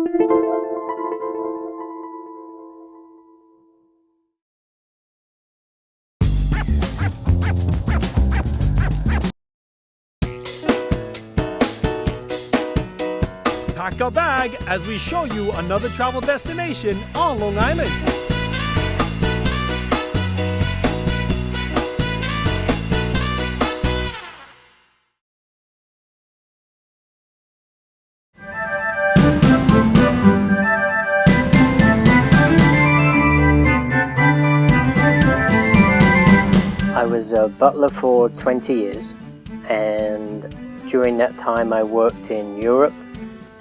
Pack a bag as we show you another travel destination on Long Island. I was a butler for 20 years, and during that time I worked in Europe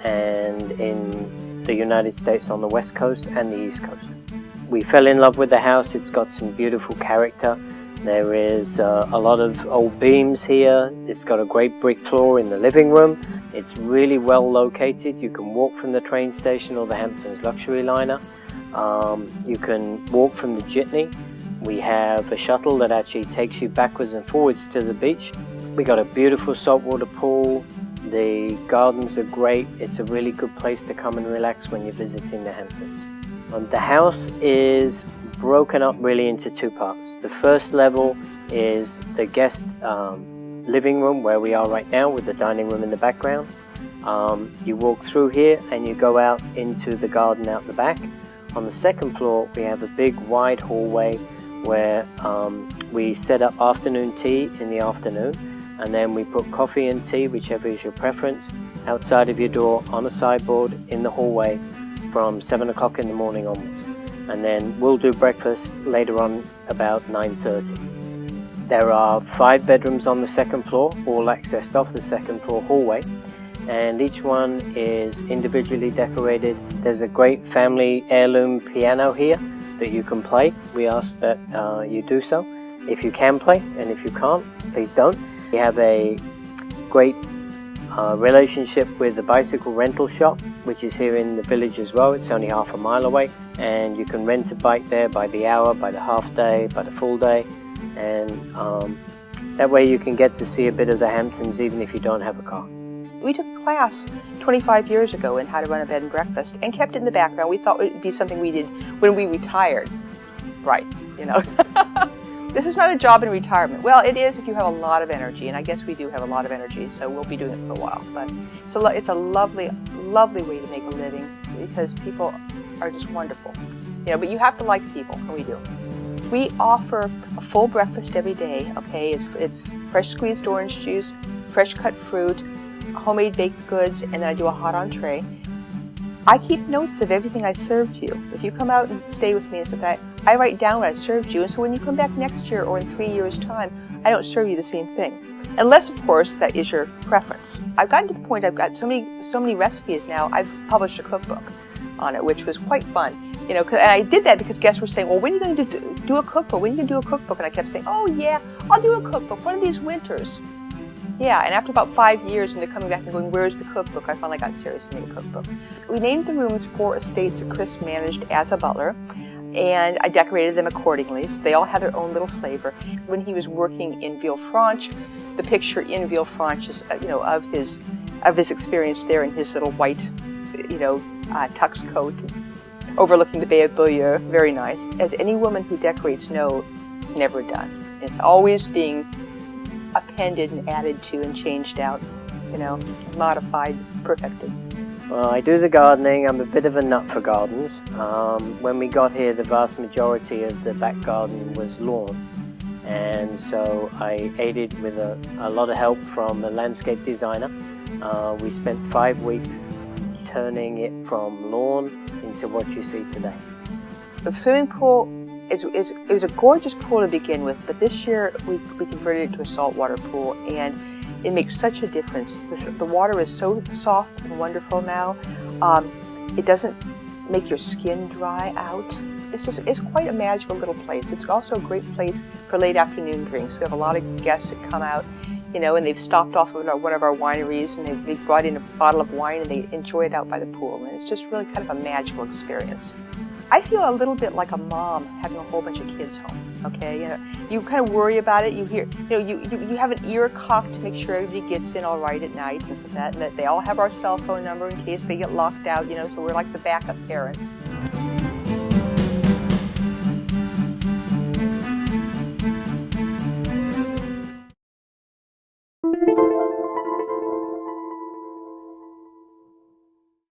and in the United States on the West Coast and the East Coast. We fell in love with the house. It's got some beautiful character. There is a lot of old beams here. It's got a great brick floor in the living room. It's really well located. You can walk from the train station or the Hamptons luxury liner. You can walk from the Jitney. We have a shuttle that actually takes you backwards and forwards to the beach. We got a beautiful saltwater pool. The gardens are great. It's a really good place to come and relax when you're visiting the Hamptons. The house is broken up really into two parts. The first level is the guest living room where we are right now with the dining room in the background. You walk through here and you go out into the garden out the back. On the second floor we have a big wide hallway where we set up afternoon tea in the afternoon, and then we put coffee and tea, whichever is your preference, outside of your door on a sideboard in the hallway from 7 o'clock in the morning onwards. And then we'll do breakfast later on about 9:30. There are 5 bedrooms on the second floor, all accessed off the second floor hallway, and each one is individually decorated. There's a great family heirloom piano here that you can play. We ask that you do so if you can play, and if you can't, please don't. We have a great relationship with the bicycle rental shop, which is here in the village as well. It's only half a mile away, and you can rent a bike there by the hour, by the half day, by the full day, and that way you can get to see a bit of the Hamptons even if you don't have a car. We took a class 25 years ago in how to run a bed and breakfast and kept it in the background. We thought it would be something we did when we retired. Right, you know. This is not a job in retirement. Well, it is if you have a lot of energy, and I guess we do have a lot of energy, so we'll be doing it for a while. But it's a lovely, lovely way to make a living because people are just wonderful. You know, but you have to like people, and we do. We offer a full breakfast every day. Okay, it's fresh squeezed orange juice, fresh cut fruit, homemade baked goods, and then I do a hot entree. I keep notes of everything I served you. If you come out and stay with me and stuff like that, I write down what I served you, and so when you come back next year or in 3 years' time, I don't serve you the same thing. Unless, of course, that is your preference. I've gotten to the point I've got so many recipes now, I've published a cookbook on it, which was quite fun. You know, and I did that because guests were saying, well, when are you going to do a cookbook? When are you going to do a cookbook? And I kept saying, oh yeah, I'll do a cookbook one of these winters. Yeah, and after about 5 years, and they're coming back and going, where's the cookbook? I finally got serious and made a cookbook. We named the rooms 4 estates that Chris managed as a butler, and I decorated them accordingly, so they all have their own little flavor. When he was working in Villefranche, the picture in Villefranche is, of his experience there in his little white, tux coat, overlooking the Bay of Butler. Very nice. As any woman who decorates knows, it's never done. It's always being appended and added to and changed out, modified, perfected. Well, I do the gardening. I'm a bit of a nut for gardens. When we got here, the vast majority of the back garden was lawn, and so I aided with a lot of help from a landscape designer. We spent 5 weeks turning it from lawn into what you see today. The swimming pool it was a gorgeous pool to begin with, but this year we converted it to a saltwater pool, and it makes such a difference. The water is so soft and wonderful now. It doesn't make your skin dry out. It's quite a magical little place. It's also a great place for late afternoon drinks. We have a lot of guests that come out, and they've stopped off at one of our wineries, and they've brought in a bottle of wine, and they enjoy it out by the pool. And it's just really kind of a magical experience. I feel a little bit like a mom having a whole bunch of kids home. Okay, you kind of worry about it. You hear, you have an ear cocked to make sure everybody gets in all right at night, and that they all have our cell phone number in case they get locked out. So we're like the backup parents.